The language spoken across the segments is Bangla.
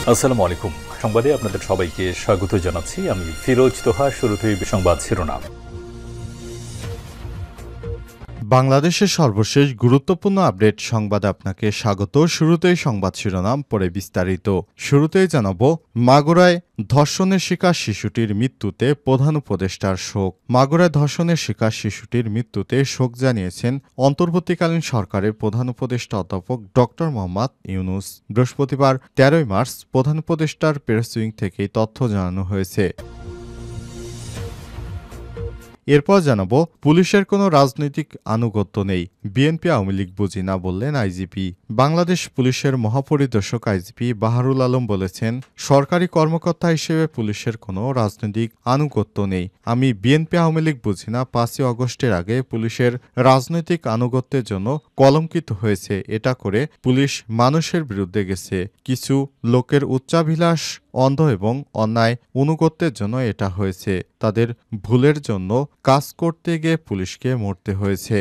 আসসালামু আলাইকুম। সংবাদে আপনাদের সবাইকে স্বাগত জানাচ্ছি। আমি ফিরোজ তোহা। শুরুতেই সংবাদ শিরোনাম। বাংলাদেশের সর্বশেষ গুরুত্বপূর্ণ আপডেট সংবাদে আপনাকে স্বাগত। শুরুতেই সংবাদ শিরোনাম, পরে বিস্তারিত। শুরুতেই জানাবো, মাগুরায় ধর্ষণের শিকার শিশুটির মৃত্যুতে প্রধান উপদেষ্টার শোক। মাগুরায় ধর্ষণের শিকার শিশুটির মৃত্যুতে শোক জানিয়েছেন অন্তর্বর্তীকালীন সরকারের প্রধান উপদেষ্টা অধ্যাপক ড মোহাম্মদ ইউনূস। বৃহস্পতিবার ১৩ মার্চ প্রধান উপদেষ্টার প্রেস উইং থেকে তথ্য জানানো হয়েছে। এরপর জানাবো, পুলিশের কোনো রাজনৈতিক আনুগত্য নেই, বিএনপি আওয়ামী লীগ বুঝি না বললেন আইজিপি। বাংলাদেশ পুলিশের মহাপরিদর্শক আইজিপি বাহারুল আলম বলেছেন, সরকারি কর্মকর্তা হিসেবে পুলিশের কোনো রাজনৈতিক আনুগত্য নেই। আমি বিএনপি আওয়ামী লীগ বুঝি না ৫ই অগস্টের আগে পুলিশের রাজনৈতিক আনুগত্যের জন্য কলঙ্কিত হয়েছে। এটা করে পুলিশ মানুষের বিরুদ্ধে গেছে। কিছু লোকের উচ্চাভিলাষ, অন্ধ এবং অন্যায় অনুগত্যের জন্য এটা হয়েছে। তাদের ভুলের জন্য কাজ করতে গিয়ে পুলিশকে মরতে হয়েছে।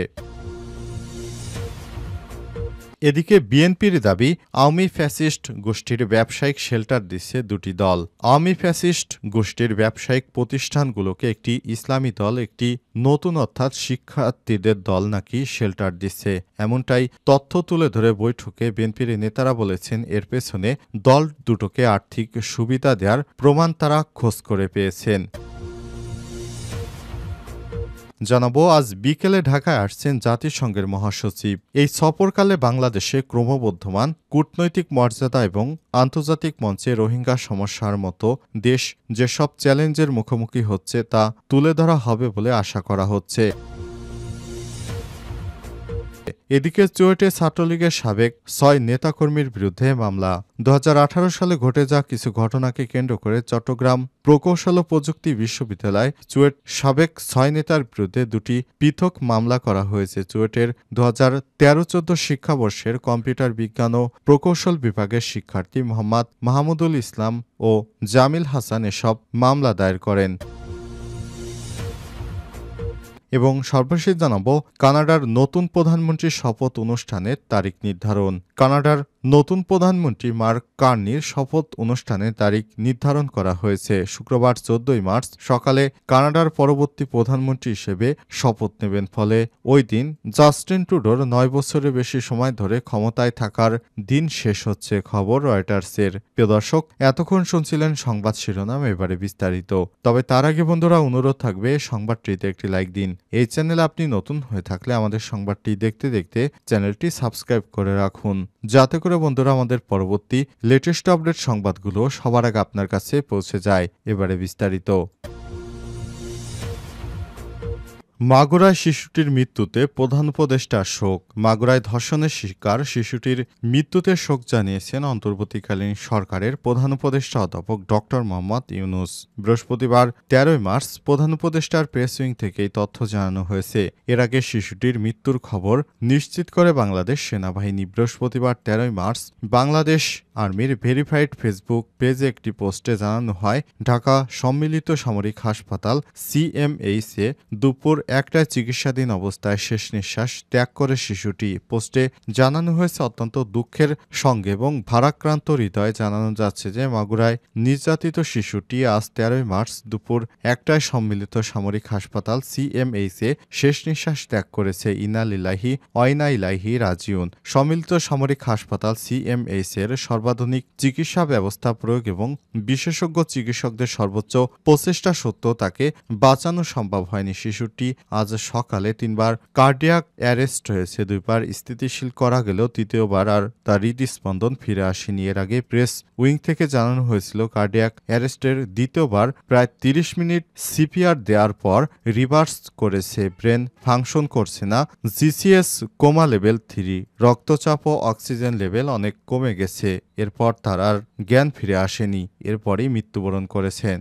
এদিকে বিএনপির দাবি, আওয়ামী ফ্যাসিস্ট গোষ্ঠীর ব্যবসায়িক শেল্টার দিচ্ছে দুটি দল। আওয়ামী ফ্যাসিস্ট গোষ্ঠীর ব্যবসায়িক প্রতিষ্ঠানগুলোকে একটি ইসলামী দল, একটি নতুন অর্থাৎ শিক্ষার্থীদের দল নাকি শেল্টার দিচ্ছে, এমনটাই তথ্য তুলে ধরে বৈঠকে বিএনপির নেতারা বলেছেন, এর পেছনে দল দুটোকে আর্থিক সুবিধা দেওয়ার প্রমাণ তারা খোঁজ করে পেয়েছেন। জানাবো, আজ বিকেলে ঢাকায় আসছেন জাতিসংঘের মহাসচিব। এই সফরকালে বাংলাদেশে ক্রমবর্ধমান কূটনৈতিক মর্যাদা এবং আন্তর্জাতিক মঞ্চে রোহিঙ্গা সমস্যার মতো দেশ যেসব চ্যালেঞ্জের মুখোমুখি হচ্ছে তা তুলে ধরা হবে বলে আশা করা হচ্ছে। এদিকে চুয়েটে ছাত্রলীগের সাবেক ৬ নেতাকর্মীর বিরুদ্ধে মামলা। ২০১৮ সালে ঘটে যাওয়া কিছু ঘটনাকে কেন্দ্র করে চট্টগ্রাম প্রকৌশল ও প্রযুক্তি বিশ্ববিদ্যালয় চুয়েট সাবেক ৬ নেতার বিরুদ্ধে দুটি পৃথক মামলা করা হয়েছে। চুয়েটের ২০১৩-১৪ শিক্ষাবর্ষের কম্পিউটার বিজ্ঞান ও প্রকৌশল বিভাগের শিক্ষার্থী মোহাম্মদ মাহমুদুল ইসলাম ও জামিল হাসান এসব মামলা দায়ের করেন। এবং সর্বশেষ জানাবো, কানাডার নতুন প্রধানমন্ত্রীর শপথ অনুষ্ঠানের তারিখ নির্ধারণ। কানাডার নতুন প্রধানমন্ত্রী মার্ক কার্নির শপথ অনুষ্ঠানের তারিখ নির্ধারণ করা হয়েছে। শুক্রবার ১৪ মার্চ সকালে কানাডার পরবর্তী প্রধানমন্ত্রী হিসেবে শপথ নেবেন। ফলে ওই দিন জাস্টিন ট্রুডোর ৯ বছরের বেশি সময় ধরে ক্ষমতায় থাকার দিন শেষ হচ্ছে। খবর রয়টার্সের। প্রিয় দর্শক, এতক্ষণ শুনছিলেন সংবাদ শিরোনাম, এবারে বিস্তারিত। তবে তার আগে বন্ধুরা, অনুরোধ থাকবে সংবাদটিতে একটি লাইক দিন। এই চ্যানেলে আপনি নতুন হয়ে থাকলে আমাদের সংবাদটি দেখতে দেখতে চ্যানেলটি সাবস্ক্রাইব করে রাখুন, যাতে করে বন্ধুরা আমাদের পরবর্তী লেটেস্ট আপডেট সংবাদগুলো সবার আগে আপনার কাছে পৌঁছে যায়। এবারে বিস্তারিত। মাগুরায় শিশুটির মৃত্যুতে প্রধান উপদেষ্টার শোক। মাগুরায় ধর্ষণের শিকার শিশুটির মৃত্যুতে শোক জানিয়েছেন অন্তর্বর্তীকালীন সরকারের প্রধান উপদেষ্টা অধ্যাপক ড মোহাম্মদ ইউনূস। বৃহস্পতিবার ১৩ মার্চ প্রধান উপদেষ্টার প্রেস উইং থেকে এই তথ্য জানানো হয়েছে। এর আগে শিশুটির মৃত্যুর খবর নিশ্চিত করে বাংলাদেশ সেনাবাহিনী। বৃহস্পতিবার ১৩ মার্চ বাংলাদেশ আর্মির ভেরিফাইড ফেসবুক পেজে একটি পোস্টে জানানো হয়, ঢাকা সম্মিলিত সামরিক হাসপাতাল সিএমএইচে দুপুর ১টায় চিকিৎসাধীন অবস্থায় শেষ নিঃশ্বাস ত্যাগ করে শিশুটি। পোস্টে জানানো হয়েছে, অত্যন্ত দুঃখের সঙ্গে এবং ভারাক্রান্ত হৃদয়ে জানানো যাচ্ছে যে মাগুরায় নির্যাতিত শিশুটি আজ ১৩ মার্চ দুপুর ১টায় সম্মিলিত সামরিক হাসপাতাল সিএমএইচে শেষ নিঃশ্বাস ত্যাগ করেছে। ইন্না লিল্লাহি ওয়া ইন্না ইলাইহি রাজিউন। সম্মিলিত সামরিক হাসপাতাল সিএমএইচের সর্বাধুনিক চিকিৎসা ব্যবস্থা প্রয়োগ এবং বিশেষজ্ঞ চিকিৎসকদের সর্বোচ্চ প্রচেষ্টা সত্ত্বেও তাকে বাঁচানো সম্ভব হয়নি। শিশুটি আজ সকালে ৩বার কার্ডিয়াক অ্যারেস্ট হয়েছে। ২বার স্থিতিশীল করা গেলেও তৃতীয়বার আর তার হৃদস্পন্দন ফিরে আসেনি। এর আগে প্রেস উইং থেকে জানানো হয়েছিল, কার্ডিয়াক অ্যারেস্টের দ্বিতীয়বার প্রায় ৩০ মিনিট সিপিআর দেওয়ার পর রিভার্স করেছে। ব্রেন ফাংশন করছে না, জিসিএস কোমা লেভেল 3, রক্তচাপ ও অক্সিজেন লেভেল অনেক কমে গেছে। এরপর তার আর জ্ঞান ফিরে আসেনি। এরপরই মৃত্যুবরণ করেছেন।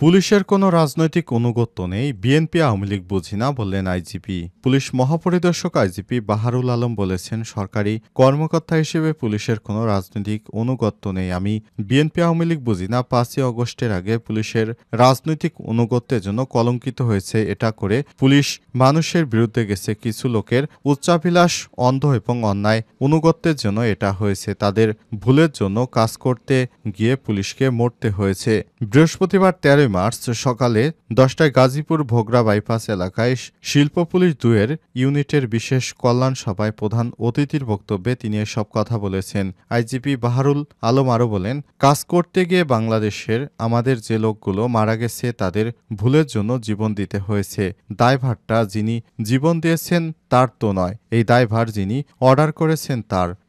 পুলিশের কোনো রাজনৈতিক অনুগত্য নেই, বিএনপি আওয়ামী লীগ বুঝি না, বললেন আইজিপি। পুলিশ মহাপরিদর্শক আইজিপি বাহারুল আলম বলেছেন, সরকারি কর্মকর্তা হিসেবে পুলিশের কোনো রাজনৈতিক অনুগত্য নেই। আমি বিএনপি আওয়ামী লীগ বুঝি না। 5ই অগস্টের আগে পুলিশের রাজনৈতিক অনুগত্যের জন্য কলঙ্কিত হয়েছে। এটা করে পুলিশ মানুষের বিরুদ্ধে গেছে। কিছু লোকের উচ্চাভিলাষ, অন্ধ এবং অন্যায় অনুগত্যের জন্য এটা হয়েছে। তাদের ভুলের জন্য কাজ করতে গিয়ে পুলিশকে মরতে হয়েছে। বৃহস্পতিবার 13 মার্চ সকালে 10টায় গাজীপুর ভোগড়া বাইপাস এলাকায় শিল্প পুলিশ 2-এর ইউনিটের বিশেষ কল্যাণ সভায় প্রধান অতিথির বক্তব্যে তিনি এসব কথা বলেছেন। আইজিপি বাহারুল আলম আরও বলেন, কাজ করতে গিয়ে বাংলাদেশের আমাদের যে লোকগুলো মারা গেছে তাদের ভুলের জন্য জীবন দিতে হয়েছে। দায়ভারটা যিনি জীবন দিয়েছেন তার তো নয়, এই দায়ভার যিনি অর্ডার করেছেন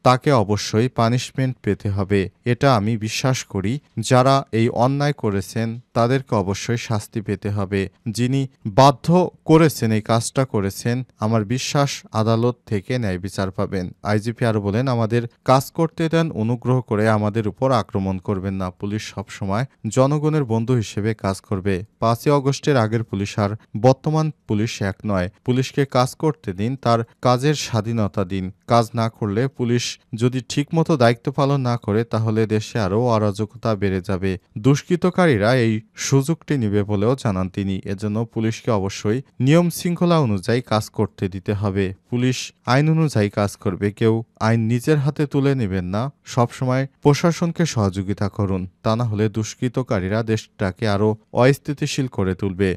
তাকে অবশ্যই পানিশমেন্ট পেতে হবে। এটা আমি বিশ্বাস করি। যারা এই অন্যায় করেছেন তাদেরকে অবশ্যই শাস্তি পেতে হবে। যিনি বাধ্য করেছেন, এই কাজটা করেছেন, আমার বিশ্বাস আদালত থেকে ন্যায় বিচার পাবেন। আইজিপি আরও বলেন, আমাদের কাজ করতে দেন, অনুগ্রহ করে আমাদের উপর আক্রমণ করবেন না। পুলিশ সবসময় জনগণের বন্ধু হিসেবে কাজ করবে। 5ই অগস্টের আগের পুলিশ আর বর্তমান পুলিশ এক নয়। পুলিশকে কাজ করতে দিন, তার কাজের স্বাধীনতা দিন। কাজ না করলে পুলিশ যদি ঠিকমতো দায়িত্ব পালন না করে তাহলে দেশে আরও অরাজকতা বেড়ে যাবে। দুষ্কৃতকারীরা এই সুযোগটি নেবে বলেও জানান তিনি। এজন্য পুলিশকে অবশ্যই নিয়ম শৃঙ্খলা অনুযায়ী কাজ করতে দিতে হবে। পুলিশ আইন অনুযায়ী কাজ করবে। কেউ আইন নিজের হাতে তুলে নেবেন না। সবসময় প্রশাসনকে সহযোগিতা করুন, তা না হলে দুষ্কৃতকারীরা দেশটাকে আরও অস্থিতিশীল করে তুলবে।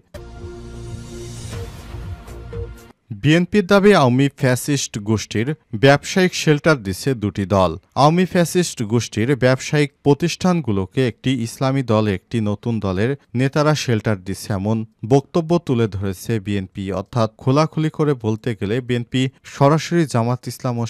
বিএনপির দাবি, আওয়ামী ফ্যাসিস্ট গোষ্ঠীর ব্যবসায়িক শেল্টার দিচ্ছে দুটি দল। আওয়ামী ফ্যাসিস্ট গোষ্ঠীর ব্যবসায়িক প্রতিষ্ঠানগুলোকে একটি ইসলামী দল, একটি নতুন দলের নেতারা শেল্টার দিচ্ছে, এমন বক্তব্য তুলে ধরেছে বিএনপি। অর্থাৎ খোলাখুলি করে বলতে গেলে বিএনপি সরাসরি জামাত ইসলাম ও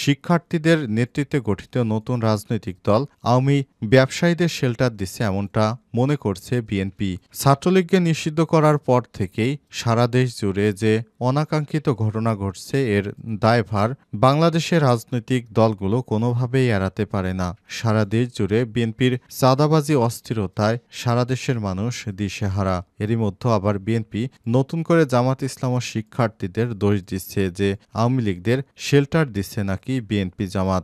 শিক্ষার্থীদের নেতৃত্বে গঠিত নতুন রাজনৈতিক দল আওয়ামী ব্যবসায়ীদের শেল্টার দিচ্ছে, এমনটা মনে করছে বিএনপি। ছাত্রলীগকে নিষিদ্ধ করার পর থেকেই সারা দেশ জুড়ে যে অনাকাঙ্ক্ষিত ঘটনা ঘটছে, এর দায়ভার বাংলাদেশের রাজনৈতিক দলগুলো কোনোভাবেই এড়াতে পারে না। সারা দেশ জুড়ে বিএনপির চাঁদাবাজি, অস্থিরতায় সারা দেশের মানুষ দিশেহারা। এরই মধ্যে আবার বিএনপি নতুন করে জামাত ইসলাম ও শিক্ষার্থীদের দোষ দিচ্ছে যে আওয়ামী লীগদের শেল্টার দিচ্ছে নাকি বিএনপি জামাত।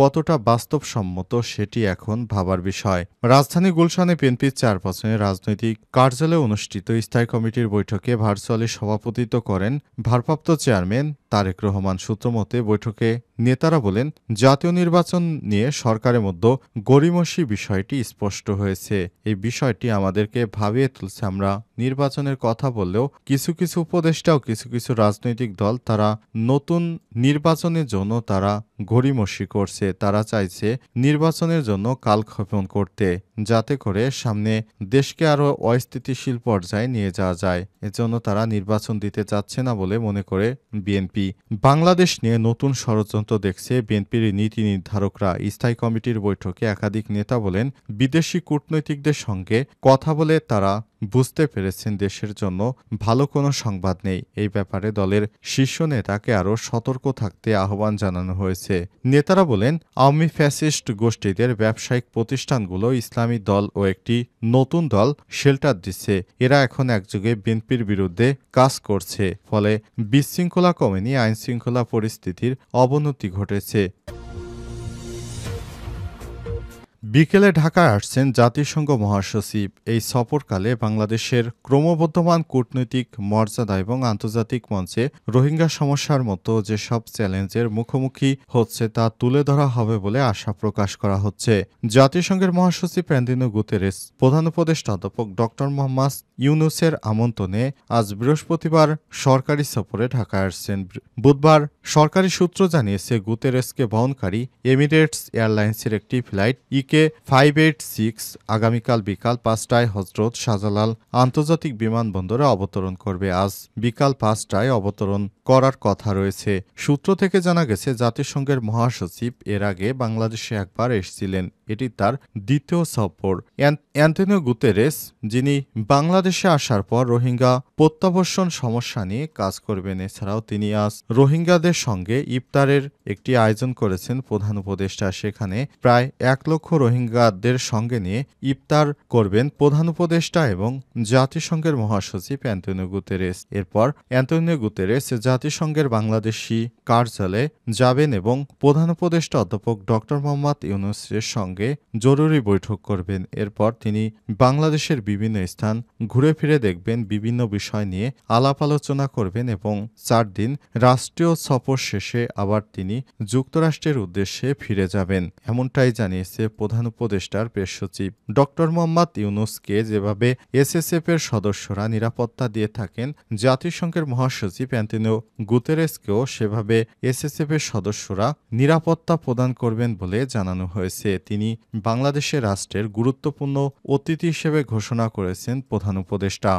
কতটা বাস্তবসম্মত সেটি এখন ভাবার বিষয়। রাজধানী গুলশানে বিএনপির 4 বছরের রাজনৈতিক কার্যালয়ে অনুষ্ঠিত স্থায়ী কমিটির বৈঠকে ভার্চুয়ালি সভাপতিত্ব করেন ভারপ্রাপ্ত চেয়ারম্যান তারেক রহমান। সূত্রমতে বৈঠকে নেতারা বলেন, জাতীয় নির্বাচন নিয়ে সরকারের মধ্যে গড়িমসি বিষয়টি স্পষ্ট হয়েছে। এই বিষয়টি আমাদেরকে ভাবিয়ে তুলছে। আমরা নির্বাচনের কথা বললেও কিছু উপদেষ্টা ও কিছু রাজনৈতিক দল তারা নতুন নির্বাচনের জন্য তারা গড়িমসি করছে। তারা চাইছে নির্বাচনের জন্য কালক্ষেপণ করতে, যাতে করে সামনে দেশকে আরও অস্থিতিশীল পর্যায়ে নিয়ে যাওয়া যায়। এজন্য তারা নির্বাচন দিতে চাচ্ছে না বলে মনে করে বিএনপি। বাংলাদেশ নিয়ে নতুন ষড়যন্ত্র দেখছে বিএনপির নীতি নির্ধারকরা। স্থায়ী কমিটির বৈঠকে একাধিক নেতা বলেন, বিদেশি কূটনৈতিকদের সঙ্গে কথা বলে তারা বুঝতে পেরেছেন দেশের জন্য ভালো কোনো সংবাদ নেই। এই ব্যাপারে দলের শীর্ষ নেতাকে আরও সতর্ক থাকতে আহ্বান জানানো হয়েছে। নেতারা বলেন, আওয়ামী ফ্যাসিস্ট গোষ্ঠীদের ব্যবসায়িক প্রতিষ্ঠানগুলো ইসলামী দল ও একটি নতুন দল শেল্টার দিচ্ছে। এরা এখন একযোগে বিএনপির বিরুদ্ধে কাজ করছে। ফলে বিশৃঙ্খলা কমেনি, আইনশৃঙ্খলা পরিস্থিতির অবনতি ঘটেছে। বিকেলে ঢাকায় আসছেন জাতিসংঘ মহাসচিব। এই সফরকালে বাংলাদেশের ক্রমবর্ধমান কূটনৈতিক মর্যাদা এবং আন্তর্জাতিক মঞ্চে রোহিঙ্গা সমস্যার মতো যেসব চ্যালেঞ্জের মুখোমুখি হচ্ছে তা তুলে ধরা হবে বলে আশা প্রকাশ করা হচ্ছে। জাতিসংঘের মহাসচিব অ্যান্টোনিও গুতেরেস প্রধান উপদেষ্টা অধ্যাপক ড. মোহাম্মদ ইউনূসের আমন্ত্রণে আজ বৃহস্পতিবার সরকারি সফরে ঢাকায় আসছেন। বুধবার সরকারি সূত্র জানিয়েছে, গুতেরেসকে বহনকারী এমিরেটস এয়ারলাইন্সের একটি ফ্লাইট EK586 আগামীকাল বিকাল 5টায় হজরত শাহজালাল আন্তর্জাতিক বিমানবন্দরে অবতরণ করবে। আজ বিকাল 5টায় অবতরণ করার কথা রয়েছে। সূত্র থেকে জানা গেছে, জাতিসংঘের মহাসচিব এর আগে বাংলাদেশে একবার এসেছিলেন। এটি তার দ্বিতীয় সফর। অ্যান্তোনিও গুতেরেস, যিনি বাংলাদেশে আসার পর রোহিঙ্গা প্রত্যাবর্ষণ সমস্যা নিয়ে কাজ করবেন, এছাড়াও তিনি আজ রোহিঙ্গাদের সঙ্গে ইফতারের একটি আয়োজন করেছেন প্রধান উপদেষ্টা। সেখানে প্রায় 1 লক্ষ রোহিঙ্গাদের সঙ্গে নিয়ে ইফতার করবেন প্রধান উপদেষ্টা এবং জাতিসংঘের মহাসচিব অ্যান্তোনিও গুতেরেস। এরপর অ্যান্তোনিও গুতেরেস জাতিসংঘের বাংলাদেশি কার্যালয়ে যাবেন এবং প্রধান উপদেষ্টা অধ্যাপক ড. মোহাম্মদ ইউনূসের সঙ্গে জরুরি বৈঠক করবেন। এরপর তিনি বাংলাদেশের বিভিন্ন স্থান ঘুরে ফিরে দেখবেন, বিভিন্ন বিষয় নিয়ে আলাপ আলোচনা করবেন এবং 4 দিন রাষ্ট্রীয় সফর শেষে আবার তিনি যুক্তরাষ্ট্রের উদ্দেশ্যে ফিরে যাবেন, এমনটাই জানিয়েছে প্রধান উপদেষ্টার প্রেস সচিব। ড. মোহাম্মদ ইউনূসকে যেভাবে এসএসএফ-এর সদস্যরা নিরাপত্তা দিয়ে থাকেন, জাতিসংঘের মহাসচিব অ্যান্তোনিও গুতেরেসকেও সেভাবে এসএসএফ-এর সদস্যরা নিরাপত্তা প্রদান করবেন বলে জানানো হয়েছে। তিনি বাংলাদেশের রাষ্ট্রের গুরুত্বপূর্ণ অতিথি হিসেবে ঘোষণা করেছেন প্রধান উপদেষ্টা।